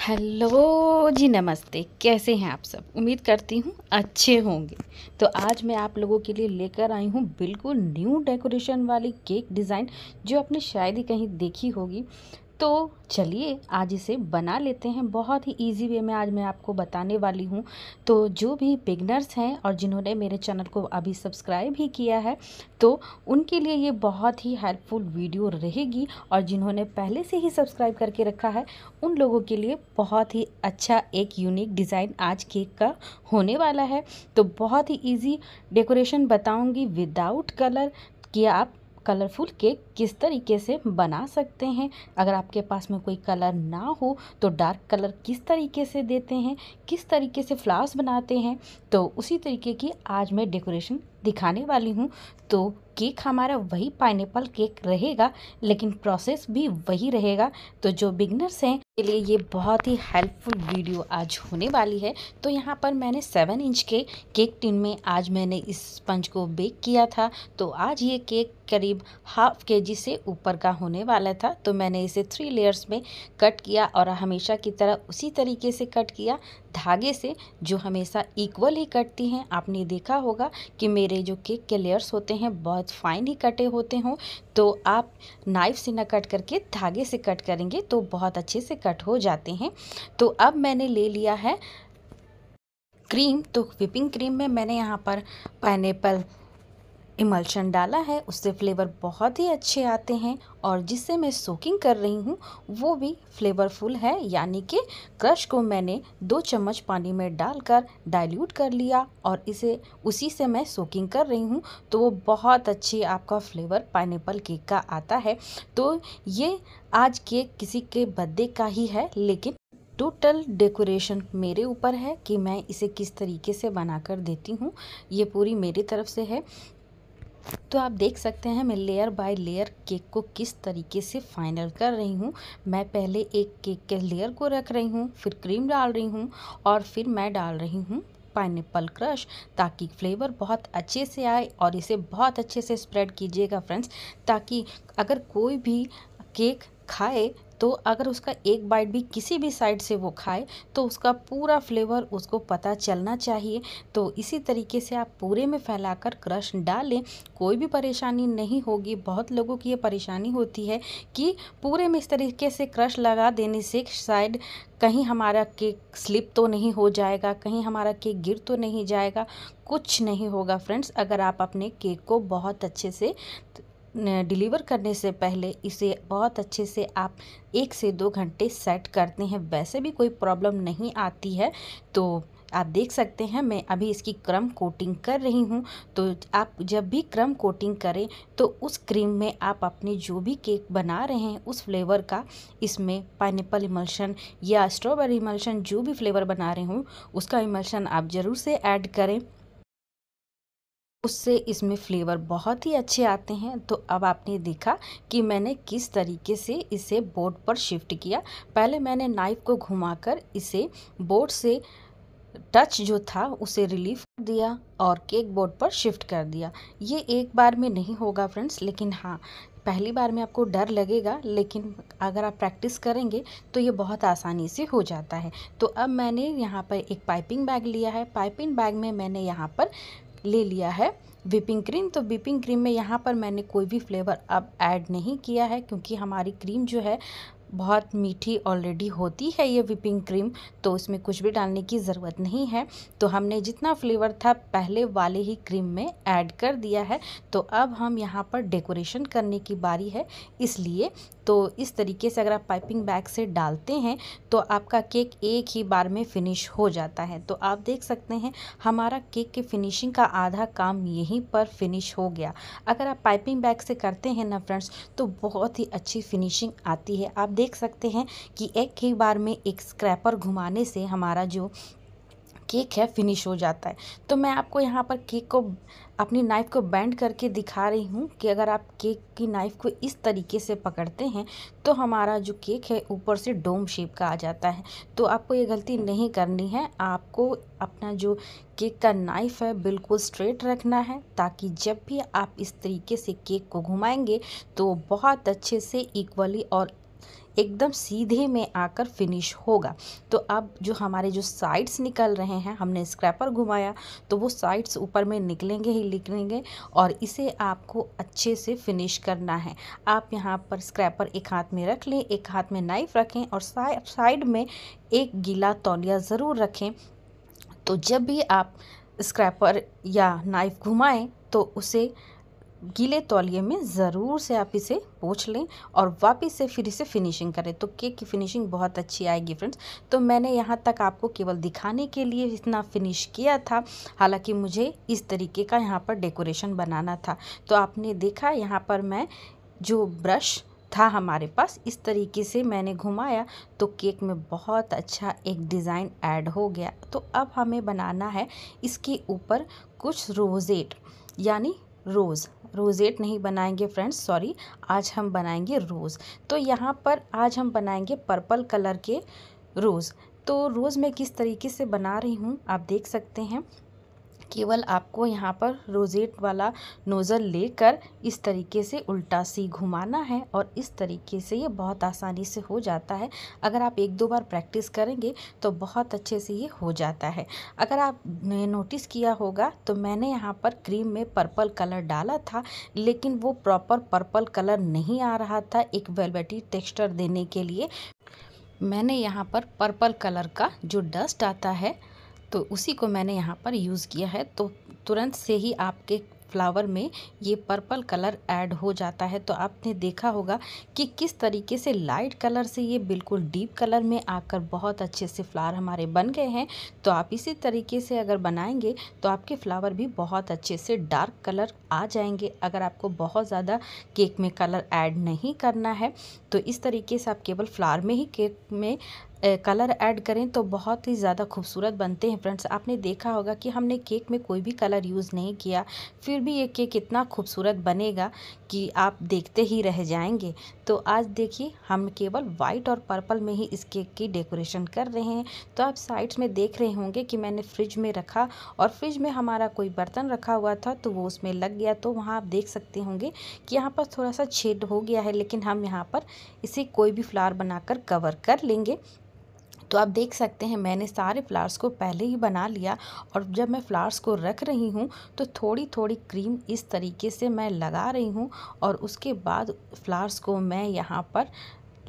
Hello जी, नमस्ते। कैसे हैं आप सब? उम्मीद करती हूँ अच्छे होंगे। तो आज मैं आप लोगों के लिए लेकर आई हूँ बिल्कुल न्यू डेकोरेशन वाली केक डिज़ाइन, जो आपने शायद ही कहीं देखी होगी। तो चलिए आज इसे बना लेते हैं। बहुत ही इजी वे में आज मैं आपको बताने वाली हूँ। तो जो भी बिगनर्स हैं और जिन्होंने मेरे चैनल को अभी सब्सक्राइब ही किया है, तो उनके लिए ये बहुत ही हेल्पफुल वीडियो रहेगी। और जिन्होंने पहले से ही सब्सक्राइब करके रखा है, उन लोगों के लिए बहुत ही अच्छा एक यूनिक डिज़ाइन आज केक का होने वाला है। तो बहुत ही इजी डेकोरेशन बताऊंगी विदाउट कलर कि आप कलरफुल केक किस तरीके से बना सकते हैं। अगर आपके पास में कोई कलर ना हो तो डार्क कलर किस तरीके से देते हैं, किस तरीके से फ्लावर्स बनाते हैं, तो उसी तरीके की आज मैं डेकोरेशन दिखाने वाली हूँ। तो केक हमारा वही पाइनएप्पल केक रहेगा, लेकिन प्रोसेस भी वही रहेगा। तो जो बिगनर्स हैं के लिए ये बहुत ही हेल्पफुल वीडियो आज होने वाली है। तो यहाँ पर मैंने 7 इंच के केक टिन में आज मैंने इस स्पंज को बेक किया था। तो आज ये केक करीब ½ kg से ऊपर का होने वाला था। तो मैंने इसे 3 लेयर्स में कट किया और हमेशा की तरह उसी तरीके से कट किया, धागे से, जो हमेशा इक्वल ही कटती हैं। आपने देखा होगा कि मेरे जो केक के लेयर्स होते हैं बहुत फाइन ही कटे होते हों। तो आप नाइफ से न कट करके धागे से कट करेंगे तो बहुत अच्छे से कट हो जाते हैं। तो अब मैंने ले लिया है क्रीम। तो व्हिपिंग क्रीम में मैंने यहाँ पर पाइनएप्पल इमल्शन डाला है, उससे फ्लेवर बहुत ही अच्छे आते हैं। और जिससे मैं सोकिंग कर रही हूँ वो भी फ्लेवरफुल है, यानी कि क्रश को मैंने 2 चम्मच पानी में डालकर डाइल्यूट कर लिया और इसे उसी से मैं सोकिंग कर रही हूँ। तो वो बहुत अच्छी आपका फ्लेवर पाइनएप्पल केक का आता है। तो ये आज केक किसी के बर्थडे का ही है, लेकिन टोटल डेकोरेशन मेरे ऊपर है कि मैं इसे किस तरीके से बनाकर देती हूँ। ये पूरी मेरी तरफ से है। तो आप देख सकते हैं मैं लेयर बाय लेयर केक को किस तरीके से फाइनल कर रही हूँ। मैं पहले एक केक के लेयर को रख रही हूँ, फिर क्रीम डाल रही हूँ और फिर मैं डाल रही हूँ पाइनएप्पल क्रश, ताकि फ्लेवर बहुत अच्छे से आए। और इसे बहुत अच्छे से स्प्रेड कीजिएगा फ्रेंड्स, ताकि अगर कोई भी केक खाए तो अगर उसका एक बाइट भी किसी भी साइड से वो खाए तो उसका पूरा फ्लेवर उसको पता चलना चाहिए। तो इसी तरीके से आप पूरे में फैलाकर क्रश डालें, कोई भी परेशानी नहीं होगी। बहुत लोगों की ये परेशानी होती है कि पूरे में इस तरीके से क्रश लगा देने से शायद कहीं हमारा केक स्लिप तो नहीं हो जाएगा, कहीं हमारा केक गिर तो नहीं जाएगा। कुछ नहीं होगा फ्रेंड्स, अगर आप अपने केक को बहुत अच्छे से डिलीवर करने से पहले इसे बहुत अच्छे से आप 1 से 2 घंटे सेट करते हैं, वैसे भी कोई प्रॉब्लम नहीं आती है। तो आप देख सकते हैं मैं अभी इसकी क्रम कोटिंग कर रही हूँ। तो आप जब भी क्रम कोटिंग करें तो उस क्रीम में आप अपने जो भी केक बना रहे हैं उस फ्लेवर का इसमें पाइनएप्पल इमल्शन या स्ट्रॉबेरी इमल्शन, जो भी फ्लेवर बना रहे हूँ उसका इमल्शन आप ज़रूर से ऐड करें, उससे इसमें फ्लेवर बहुत ही अच्छे आते हैं। तो अब आपने देखा कि मैंने किस तरीके से इसे बोर्ड पर शिफ्ट किया। पहले मैंने नाइफ को घुमाकर इसे बोर्ड से टच जो था उसे रिलीफ कर दिया और केक बोर्ड पर शिफ्ट कर दिया। ये एक बार में नहीं होगा फ्रेंड्स, लेकिन हाँ, पहली बार में आपको डर लगेगा, लेकिन अगर आप प्रैक्टिस करेंगे तो ये बहुत आसानी से हो जाता है। तो अब मैंने यहाँ पर एक पाइपिंग बैग लिया है। पाइपिंग बैग में मैंने यहाँ पर ले लिया है व्हिपिंग क्रीम। तो व्हिपिंग क्रीम में यहाँ पर मैंने कोई भी फ्लेवर अब ऐड नहीं किया है, क्योंकि हमारी क्रीम जो है बहुत मीठी ऑलरेडी होती है ये व्हिपिंग क्रीम, तो इसमें कुछ भी डालने की ज़रूरत नहीं है। तो हमने जितना फ्लेवर था पहले वाले ही क्रीम में ऐड कर दिया है। तो अब हम यहाँ पर डेकोरेशन करने की बारी है, इसलिए तो इस तरीके से अगर आप पाइपिंग बैग से डालते हैं तो आपका केक एक ही बार में फिनिश हो जाता है। तो आप देख सकते हैं हमारा केक के फिनिशिंग का आधा काम यहीं पर फिनिश हो गया। अगर आप पाइपिंग बैग से करते हैं ना फ्रेंड्स तो बहुत ही अच्छी फिनिशिंग आती है। आप देख सकते हैं कि एक ही बार में एक स्क्रैपर घुमाने से हमारा जो केक है फिनिश हो जाता है। तो मैं आपको यहाँ पर केक को अपनी नाइफ़ को बेंड करके दिखा रही हूँ कि अगर आप केक की नाइफ़ को इस तरीके से पकड़ते हैं तो हमारा जो केक है ऊपर से डोम शेप का आ जाता है। तो आपको ये गलती नहीं करनी है, आपको अपना जो केक का नाइफ़ है बिल्कुल स्ट्रेट रखना है, ताकि जब भी आप इस तरीके से केक को घुमाएंगे तो बहुत अच्छे से इक्वली और एकदम सीधे में आकर फिनिश होगा। तो अब जो हमारे जो साइड्स निकल रहे हैं, हमने स्क्रैपर घुमाया तो वो साइड्स ऊपर में निकलेंगे ही निकलेंगे, और इसे आपको अच्छे से फिनिश करना है। आप यहाँ पर स्क्रैपर एक हाथ में रख लें, एक हाथ में नाइफ रखें और साइड में एक गीला तौलिया ज़रूर रखें। तो जब भी आप स्क्रैपर या नाइफ घुमाएं तो उसे गीले तौलिए में ज़रूर से आप इसे पोंछ लें और वापस से फिर इसे फिनिशिंग करें, तो केक की फिनिशिंग बहुत अच्छी आएगी फ्रेंड्स। तो मैंने यहाँ तक आपको केवल दिखाने के लिए इतना फिनिश किया था, हालांकि मुझे इस तरीके का यहाँ पर डेकोरेशन बनाना था। तो आपने देखा यहाँ पर मैं जो ब्रश था हमारे पास, इस तरीके से मैंने घुमाया तो केक में बहुत अच्छा एक डिज़ाइन ऐड हो गया। तो अब हमें बनाना है इसके ऊपर कुछ रोजेट, यानी रोजेट नहीं बनाएंगे फ्रेंड्स, सॉरी, आज हम बनाएंगे रोज़। तो यहाँ पर आज हम बनाएंगे पर्पल कलर के रोज़। तो रोज़ मैं किस तरीके से बना रही हूँ आप देख सकते हैं। केवल आपको यहाँ पर रोजेट वाला नोज़ल लेकर इस तरीके से उल्टा सी घुमाना है और इस तरीके से ये बहुत आसानी से हो जाता है। अगर आप एक दो बार प्रैक्टिस करेंगे तो बहुत अच्छे से ये हो जाता है। अगर आपने नोटिस किया होगा तो मैंने यहाँ पर क्रीम में पर्पल कलर डाला था, लेकिन वो प्रॉपर पर्पल कलर नहीं आ रहा था। एक वेलवेटी टेक्सचर देने के लिए मैंने यहाँ पर पर्पल कलर का जो डस्ट आता है तो उसी को मैंने यहाँ पर यूज़ किया है। तो तुरंत से ही आपके फ्लावर में ये पर्पल कलर ऐड हो जाता है। तो आपने देखा होगा कि किस तरीके से लाइट कलर से ये बिल्कुल डीप कलर में आकर बहुत अच्छे से फ्लावर हमारे बन गए हैं। तो आप इसी तरीके से अगर बनाएंगे तो आपके फ्लावर भी बहुत अच्छे से डार्क कलर आ जाएंगे। अगर आपको बहुत ज़्यादा केक में कलर ऐड नहीं करना है तो इस तरीके से आप केवल फ्लावर में ही केक में कलर ऐड करें तो बहुत ही ज़्यादा खूबसूरत बनते हैं फ्रेंड्स। आपने देखा होगा कि हमने केक में कोई भी कलर यूज़ नहीं किया, फिर भी ये केक इतना खूबसूरत बनेगा कि आप देखते ही रह जाएंगे। तो आज देखिए हम केवल वाइट और पर्पल में ही इस केक की डेकोरेशन कर रहे हैं। तो आप साइड्स में देख रहे होंगे कि मैंने फ्रिज में रखा और फ्रिज में हमारा कोई बर्तन रखा हुआ था तो वो उसमें लग गया। तो वहाँ आप देख सकते होंगे कि यहाँ पर थोड़ा सा छेद हो गया है, लेकिन हम यहाँ पर इसे कोई भी फ्लावर बनाकर कवर कर लेंगे। तो आप देख सकते हैं मैंने सारे फ्लावर्स को पहले ही बना लिया, और जब मैं फ्लावर्स को रख रही हूँ तो थोड़ी थोड़ी क्रीम इस तरीके से मैं लगा रही हूँ और उसके बाद फ्लावर्स को मैं यहाँ पर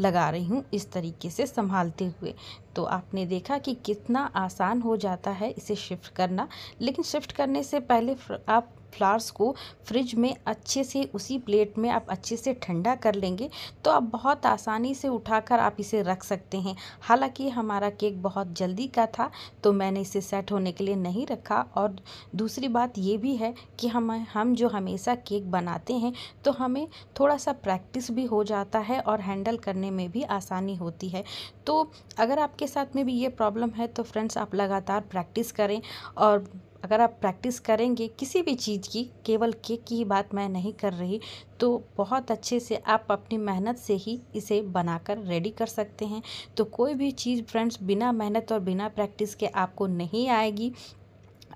लगा रही हूँ इस तरीके से संभालते हुए। तो आपने देखा कि कितना आसान हो जाता है इसे शिफ्ट करना। लेकिन शिफ्ट करने से पहले आप फ्लावर्स को फ्रिज में अच्छे से उसी प्लेट में आप अच्छे से ठंडा कर लेंगे तो आप बहुत आसानी से उठाकर आप इसे रख सकते हैं। हालांकि हमारा केक बहुत जल्दी का था तो मैंने इसे सेट होने के लिए नहीं रखा। और दूसरी बात ये भी है कि हम जो हमेशा केक बनाते हैं तो हमें थोड़ा सा प्रैक्टिस भी हो जाता है और हैंडल करने में भी आसानी होती है। तो अगर आपके साथ में भी ये प्रॉब्लम है तो फ्रेंड्स आप लगातार प्रैक्टिस करें, और अगर आप प्रैक्टिस करेंगे किसी भी चीज़ की, केवल केक की ही बात मैं नहीं कर रही, तो बहुत अच्छे से आप अपनी मेहनत से ही इसे बनाकर रेडी कर सकते हैं। तो कोई भी चीज़ फ्रेंड्स बिना मेहनत और बिना प्रैक्टिस के आपको नहीं आएगी।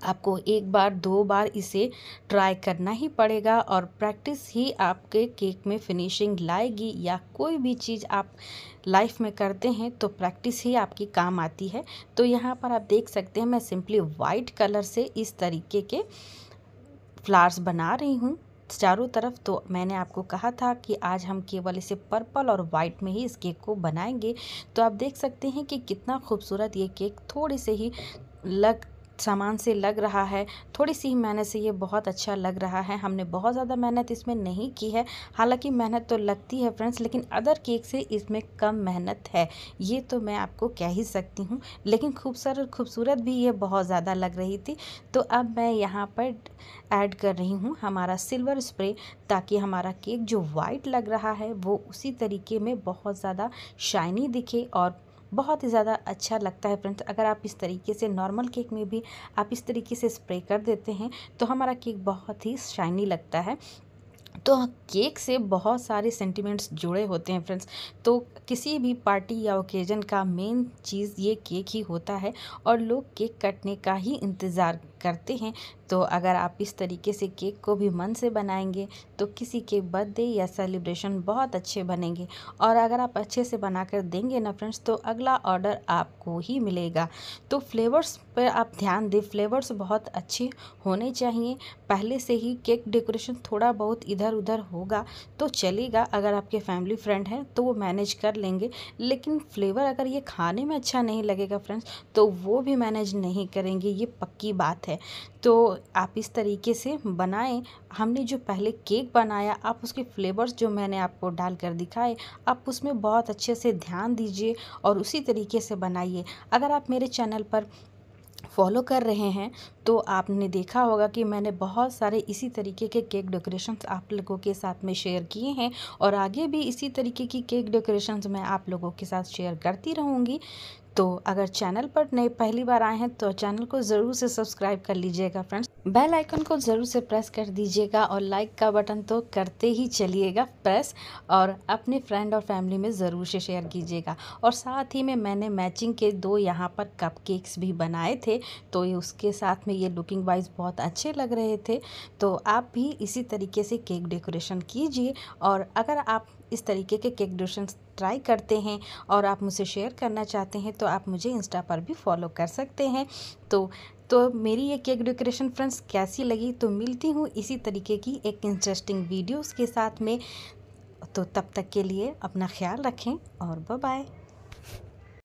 आपको एक बार दो बार इसे ट्राई करना ही पड़ेगा और प्रैक्टिस ही आपके केक में फिनिशिंग लाएगी। या कोई भी चीज़ आप लाइफ में करते हैं तो प्रैक्टिस ही आपकी काम आती है। तो यहाँ पर आप देख सकते हैं मैं सिंपली वाइट कलर से इस तरीके के फ्लावर्स बना रही हूँ चारों तरफ। तो मैंने आपको कहा था कि आज हम केवल इसे पर्पल और वाइट में ही इस केक को बनाएंगे। तो आप देख सकते हैं कि कितना खूबसूरत ये केक थोड़ी से ही सामान से लग रहा है, थोड़ी सी ही मेहनत से ये बहुत अच्छा लग रहा है। हमने बहुत ज़्यादा मेहनत इसमें नहीं की है, हालांकि मेहनत तो लगती है फ्रेंड्स, लेकिन अदर केक से इसमें कम मेहनत है, ये तो मैं आपको कह ही सकती हूँ। लेकिन खूबसूरत भी ये बहुत ज़्यादा लग रही थी। तो अब मैं यहाँ पर ऐड कर रही हूँ हमारा सिल्वर स्प्रे, ताकि हमारा केक जो वाइट लग रहा है वो उसी तरीके में बहुत ज़्यादा शाइनी दिखे और बहुत ही ज़्यादा अच्छा लगता है फ्रेंड्स। अगर आप इस तरीके से नॉर्मल केक में भी आप इस तरीके से स्प्रे कर देते हैं तो हमारा केक बहुत ही शाइनी लगता है। तो केक से बहुत सारे सेंटिमेंट्स जुड़े होते हैं फ्रेंड्स। तो किसी भी पार्टी या ओकेजन का मेन चीज़ ये केक ही होता है और लोग केक कटने का ही इंतज़ार करते हैं। तो अगर आप इस तरीके से केक को भी मन से बनाएंगे तो किसी के बर्थडे या सेलिब्रेशन बहुत अच्छे बनेंगे। और अगर आप अच्छे से बना कर देंगे ना फ्रेंड्स, तो अगला ऑर्डर आपको ही मिलेगा। तो फ्लेवर्स पर आप ध्यान दें, फ्लेवर्स बहुत अच्छे होने चाहिए। पहले से ही केक डेकोरेशन थोड़ा बहुत इधर उधर होगा तो चलेगा, अगर आपके फैमिली फ्रेंड हैं तो वो मैनेज कर लेंगे। लेकिन फ्लेवर अगर ये खाने में अच्छा नहीं लगेगा फ्रेंड्स, तो वो भी मैनेज नहीं करेंगे, ये पक्की बात है। तो आप इस तरीके से बनाएं। हमने जो पहले केक बनाया, आप उसके फ्लेवर्स जो मैंने आपको डाल कर दिखाए, आप उसमें बहुत अच्छे से ध्यान दीजिए और उसी तरीके से बनाइए। अगर आप मेरे चैनल पर फॉलो कर रहे हैं तो आपने देखा होगा कि मैंने बहुत सारे इसी तरीके के केक डेकोरेशंस आप लोगों के साथ में शेयर किए हैं, और आगे भी इसी तरीके की केक डेकोरेशंस मैं आप लोगों के साथ शेयर करती रहूँगी। तो अगर चैनल पर नए पहली बार आए हैं तो चैनल को ज़रूर से सब्सक्राइब कर लीजिएगा फ्रेंड्स। बेल आइकन को ज़रूर से प्रेस कर दीजिएगा और लाइक का बटन तो करते ही चलिएगा प्रेस, और अपने फ्रेंड और फैमिली में ज़रूर से शेयर कीजिएगा। और साथ ही में मैंने मैचिंग के 2 यहाँ पर कपकेक्स भी बनाए थे, तो ये उसके साथ में ये लुकिंग वाइज बहुत अच्छे लग रहे थे। तो आप भी इसी तरीके से केक डेकोरेशन कीजिए। और अगर आप इस तरीके के केक डेकोरेशन ट्राई करते हैं और आप मुझसे शेयर करना चाहते हैं तो आप मुझे इंस्टा पर भी फॉलो कर सकते हैं। तो मेरी ये केक डेकोरेशन फ्रेंड्स कैसी लगी, तो मिलती हूँ इसी तरीके की एक इंटरेस्टिंग वीडियोस के साथ में। तो तब तक के लिए अपना ख्याल रखें और बाय बाय।